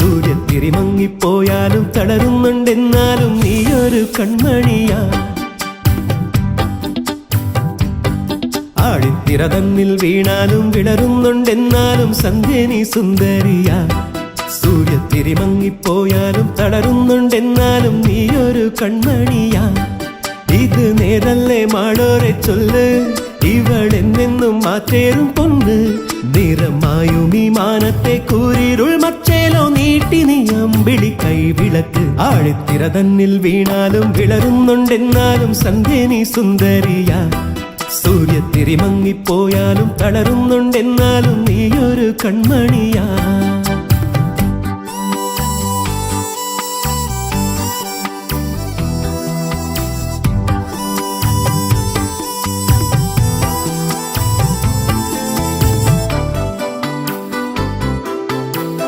സൂര്യത്തിരി മങ്ങിപ്പോയാലും തളരുന്നുണ്ടെന്നാലും നീയൊരു കൺമണിയാ. ആഴിത്തിര തന്നിൽ വീണാലും വിളരുന്നുണ്ടെന്നാലും സന്ധ്യ നീ സുന്ദരിയാ. സൂര്യത്തിരി മങ്ങിപ്പോയാലും തളരുന്നുണ്ടെന്നാലും നീയൊരു കൺമണിയാ. ഇത് നേരല്ലേ മാളോരെ ചൊല്ല്, ഇവളെന്നെന്നും മാറ്റേറും പൊന്ന്. നിറമായും ഈ മാനത്തെ കൂരിരുൾ മച്ചേലോ നീട്ടി നീ അമ്പിളി കൈവിളക്ക്. ആഴിത്തിര തന്നിൽ വീണാലും വിളരുന്നുണ്ടെന്നാലും സന്ധ്യ നീ സുന്ദരിയാ. സൂര്യത്തിരി മങ്ങിപ്പോയാലും തളരുന്നുണ്ടെന്നാലും നീയൊരു കൺമണിയാ.